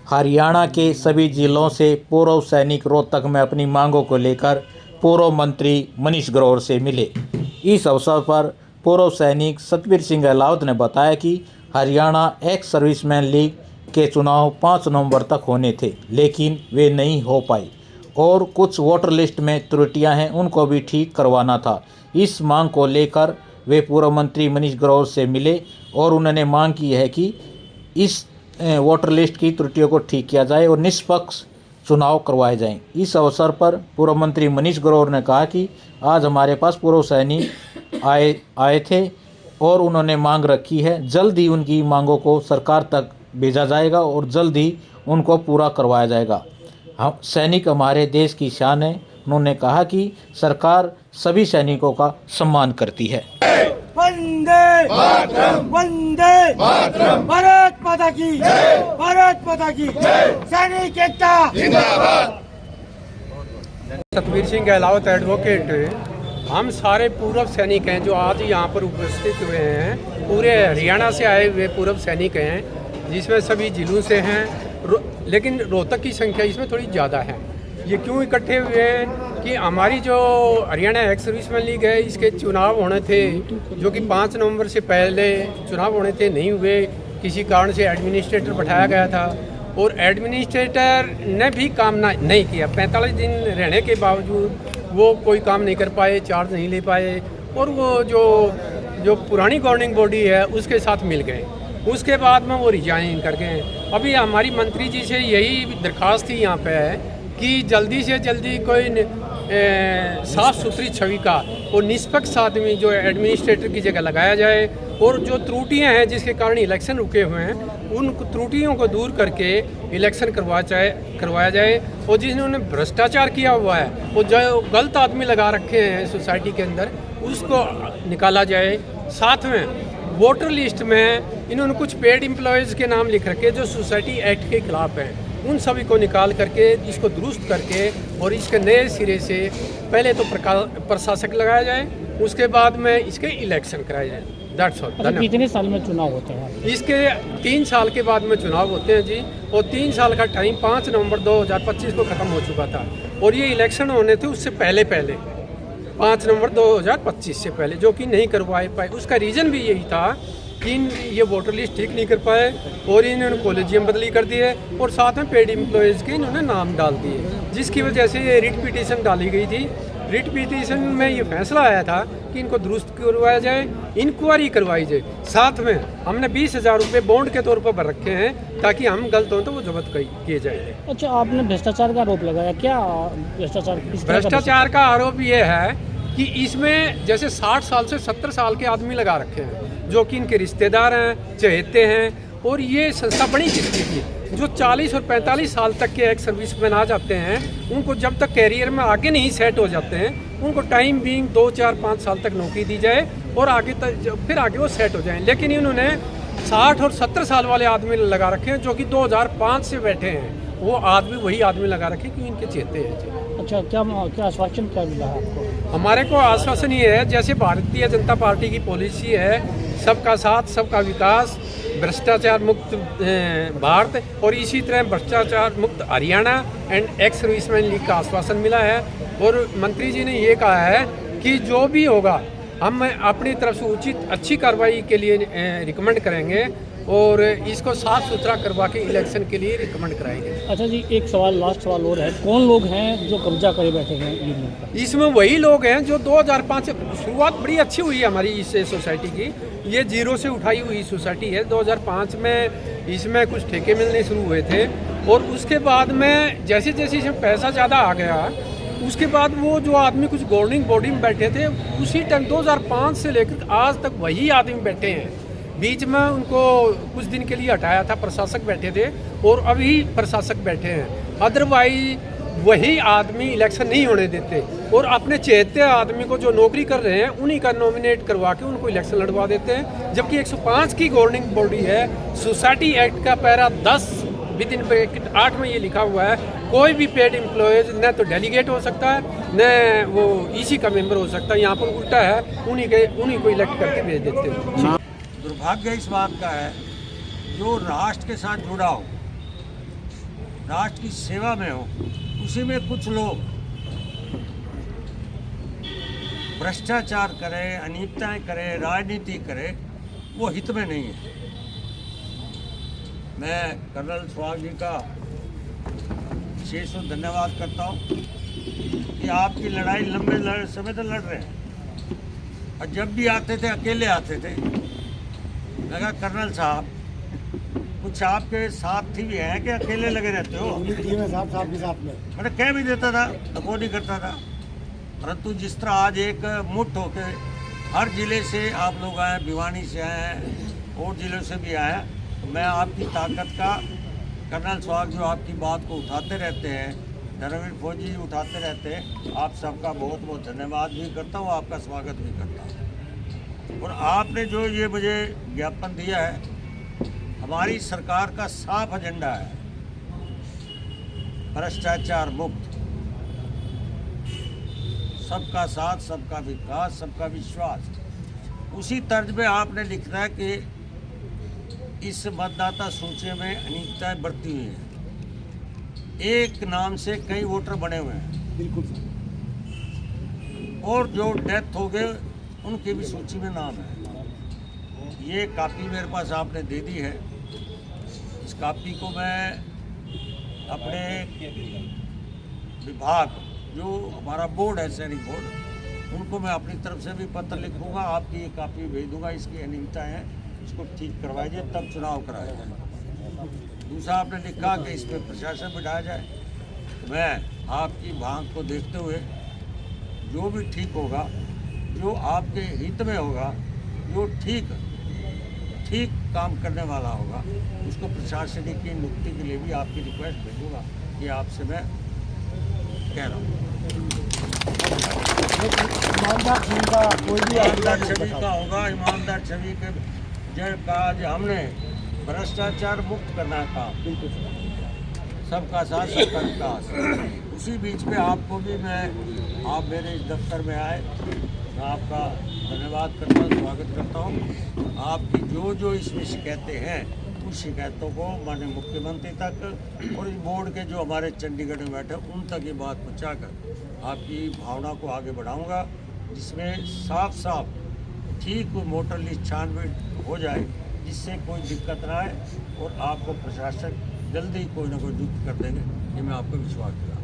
हरियाणा के सभी जिलों से पूर्व सैनिक रोहतक में अपनी मांगों को लेकर पूर्व मंत्री मनीष ग्रोवर से मिले। इस अवसर पर पूर्व सैनिक सतबीर सिंह अहलावत ने बताया कि हरियाणा एक्स सर्विसमैन लीग के चुनाव 5 नवंबर तक होने थे, लेकिन वे नहीं हो पाए और कुछ वोटर लिस्ट में त्रुटियां हैं, उनको भी ठीक करवाना था। इस मांग को लेकर वे पूर्व मंत्री मनीष ग्रोवर से मिले और उन्होंने मांग की है कि इस वोटर लिस्ट की त्रुटियों को ठीक किया जाए और निष्पक्ष चुनाव करवाए जाएं। इस अवसर पर पूर्व मंत्री मनीष ग्रोवर ने कहा कि आज हमारे पास पूर्व सैनिक आए थे और उन्होंने मांग रखी है, जल्द ही उनकी मांगों को सरकार तक भेजा जाएगा और जल्द ही उनको पूरा करवाया जाएगा। हम सैनिक हमारे देश की शान है। उन्होंने कहा कि सरकार सभी सैनिकों का सम्मान करती है। वंदे मातरम, वंदे मातरम, भारत माता की जय, भारत माता की जय, सैनिक एकता जिंदाबाद। सतबीर सिंह अहलावत एडवोकेट, हम सारे पूर्व सैनिक हैं जो आज यहाँ पर उपस्थित हुए हैं। पूरे हरियाणा से आए हुए पूर्व सैनिक हैं, जिसमें सभी जिलों से हैं, लेकिन रोहतक की संख्या इसमें थोड़ी ज़्यादा है। ये क्यों इकट्ठे हुए हैं कि हमारी जो हरियाणा एक्स सर्विसमैन लीग है, इसके चुनाव होने थे जो कि 5 नवंबर से पहले चुनाव होने थे, नहीं हुए। किसी कारण से एडमिनिस्ट्रेटर बैठाया गया था और एडमिनिस्ट्रेटर ने भी काम नहीं किया। 45 दिन रहने के बावजूद वो कोई काम नहीं कर पाए, चार्ज नहीं ले पाए और वो जो पुरानी गवर्निंग बॉडी है उसके साथ मिल गए। उसके बाद में वो रिजाइन कर गए। अभी हमारी मंत्री जी से यही दरख्वास्त थी यहाँ पे है कि जल्दी से जल्दी कोई साफ़ सुथरी छवि का और निष्पक्ष आदमी जो एडमिनिस्ट्रेटर की जगह लगाया जाए और जो त्रुटियां हैं जिसके कारण इलेक्शन रुके हुए हैं, उन त्रुटियों को दूर करके इलेक्शन करवाया जाए। और जिन्होंने भ्रष्टाचार किया हुआ है, वो जो गलत आदमी लगा रखे हैं सोसाइटी के अंदर, उसको निकाला जाए। साथ में वोटर लिस्ट में इन्होंने कुछ पेड एम्प्लॉयज़ के नाम लिख रखे जो सोसाइटी एक्ट के खिलाफ हैं, उन सभी को निकाल करके इसको दुरुस्त करके और इसके नए सिरे से पहले तो प्रशासक लगाया जाए, उसके बाद में इसके इलेक्शन कराए जाए। That's all. कितने साल में चुनाव होते हैं? इसके 3 साल के बाद में चुनाव होते हैं जी, और 3 साल का टाइम 5 नवंबर 2025 को ख़त्म हो चुका था और ये इलेक्शन होने थे उससे पहले 5 नवंबर 2025 से पहले, जो कि नहीं करवाए पाए। उसका रीज़न भी यही था कि ये वोटर लिस्ट ठीक नहीं कर पाए और इन्होंने कॉलेजियम बदली कर दिए और साथ में पेड एम्प्लॉयज़ के इन्होंने नाम डाल दिए, जिसकी वजह से ये रिट पिटीशन डाली गई थी। रिट पिटीशन में ये फैसला आया था कि इनको दुरुस्त करवाया जाए, इंक्वायरी करवाई जाए। साथ में हमने 20,000 रुपये बॉन्ड के तौर पर भर रखे हैं ताकि हम गलत हों तो वो जब्त किए जाए। अच्छा, आपने भ्रष्टाचार का आरोप लगाया, क्या भ्रष्टाचार का आरोप ये है कि इसमें जैसे 60 साल से 70 साल के आदमी लगा रखे हैं जो कि इनके रिश्तेदार हैं, चहेते हैं। और ये संस्था बड़ी किस्ती की जो 40 और 45 साल तक के एक्स सर्विसमैन आ जाते हैं, उनको जब तक कैरियर में आगे नहीं सेट हो जाते हैं, उनको टाइम बीइंग 2, 4, 5 साल तक नौकरी दी जाए और आगे तक फिर आगे वो सेट हो जाएं। लेकिन इन्होंने 60 और 70 साल वाले आदमी लगा रखे हैं जो कि 2005 से बैठे हैं। वो आदमी वही आदमी लगा रखे कि इनके चेते हैं। अच्छा, क्या आश्वासन क्या मिला है आपको? हमारे को आश्वासन ये है, जैसे भारतीय जनता पार्टी की पॉलिसी है, सबका साथ सबका विकास, भ्रष्टाचार मुक्त भारत, और इसी तरह भ्रष्टाचार मुक्त Haryana and ex serviceman league का आश्वासन मिला है। और मंत्री जी ने ये कहा है कि जो भी होगा हम अपनी तरफ से उचित अच्छी कार्रवाई के लिए रिकमेंड करेंगे और इसको साफ सुथरा करवा के इलेक्शन के लिए रिकमेंड कराएंगे। अच्छा जी, एक सवाल, लास्ट सवाल और है, कौन लोग हैं जो कब्जा करे बैठे हैं? इसमें वही लोग हैं जो 2005 से शुरुआत बड़ी अच्छी हुई है हमारी इस सोसाइटी की। ये जीरो से उठाई हुई सोसाइटी है। 2005 में इसमें कुछ ठेके मिलने शुरू हुए थे और उसके बाद में जैसे जैसे इसमें पैसा ज़्यादा आ गया, उसके बाद वो जो आदमी कुछ गवर्निंग बॉडी में बैठे थे, उसी टाइम 2005 से लेकर आज तक वही आदमी बैठे हैं। बीच में उनको कुछ दिन के लिए हटाया था, प्रशासक बैठे थे और अभी प्रशासक बैठे हैं। अदरवाइज वही आदमी इलेक्शन नहीं होने देते और अपने चहेते आदमी को जो नौकरी कर रहे हैं उन्हीं का नॉमिनेट करवा के उनको इलेक्शन लड़वा देते हैं। जबकि 105 की गवर्निंग बॉडी है। सोसाइटी एक्ट का पैरा 10 विदिन 8 में ये लिखा हुआ है, कोई भी पेड एम्प्लॉयज न तो डेलीगेट हो सकता है न वो ईसी का मेंबर हो सकता है। यहाँ पर उल्टा है, उन्हीं को इलेक्ट करके भेज देते हैं। दुर्भाग्य इस बात का है जो राष्ट्र के साथ जुड़ा हो राष्ट्र की सेवा में हो, उसी में कुछ लोग भ्रष्टाचार करें, अनियमितताएं करें, राजनीति करें, वो हित में नहीं है। मैं कर्नल सुहाग जी का विशेष धन्यवाद करता हूँ कि आपकी लड़ाई लंबे समय तक लड़ रहे हैं, और जब भी आते थे अकेले आते थे। मैं कहा कर्नल साहब, कुछ आपके साथी भी हैं कि अकेले लगे रहते हो? साहब के साथ में मैंने कह भी देता था, वो नहीं करता था। परंतु जिस तरह आज एक मुठ होके हर जिले से आप लोग आए, भिवानी से आए हैं और जिलों से भी आए हैं, तो मैं आपकी ताकत का, कर्नल सुहाग जो आपकी बात को उठाते रहते हैं, धर्मवीर फौजी जी उठाते रहते हैं, आप सबका बहुत बहुत धन्यवाद भी करता हूँ, आपका स्वागत भी करता हूँ। और आपने जो ये मुझे ज्ञापन दिया है, हमारी सरकार का साफ एजेंडा है भ्रष्टाचार मुक्त, सबका साथ, सबका विकास, सबका विश्वास। उसी तर्ज में आपने लिखना है कि इस मतदाता सूची में अनियमितताएं बरती हुई हैं, एक नाम से कई वोटर बने हुए हैं, बिल्कुल, और जो डेथ हो गए उनकी भी सूची में नाम है। ये कापी मेरे पास आपने दे दी है। इस कापी को मैं अपने विभाग, जो हमारा बोर्ड है, सैनिक बोर्ड, उनको मैं अपनी तरफ से भी पत्र लिखूंगा, आपकी ये कापी भेज दूंगा, इसकी अनियमितताएं हैं, इसको ठीक करवाया जाए, तब चुनाव कराया जाए। दूसरा आपने लिखा कि इस पर प्रशासन बिठाया जाए। मैं आपकी मांग को देखते हुए जो भी ठीक होगा, जो आपके हित में होगा, जो ठीक काम करने वाला होगा, उसको प्रशासनिक की नियुक्ति के लिए भी आपकी रिक्वेस्ट भेजूंगा। ये आपसे मैं कह रहा हूँ। ईमानदार छवि का कोई भी ईमानदार छवि का होगा, ईमानदार छवि के जो कहा जो हमने भ्रष्टाचार मुक्त करना है काम, बिल्कुल सबका साथ, सबका विकास। उसी बीच में आपको भी मैं, आप मेरे इस दफ्तर में आए, मैं आपका धन्यवाद करता हूँ, स्वागत करता हूँ। आपकी जो इसमें शिकायतें हैं, उस शिकायतों को माननीय मुख्यमंत्री तक और इस बोर्ड के जो हमारे चंडीगढ़ में बैठे उन तक ये बात पहुँचाकर आपकी भावना को आगे बढ़ाऊँगा, जिसमें साफ साफ ठीक वोटर लिस्ट छानबीन हो जाए, जिससे कोई दिक्कत ना आए और आपको प्रशासन जल्दी कोई ना कोई नियुक्त कर देंगे, ये मैं आपको विश्वास दिलाता हूं।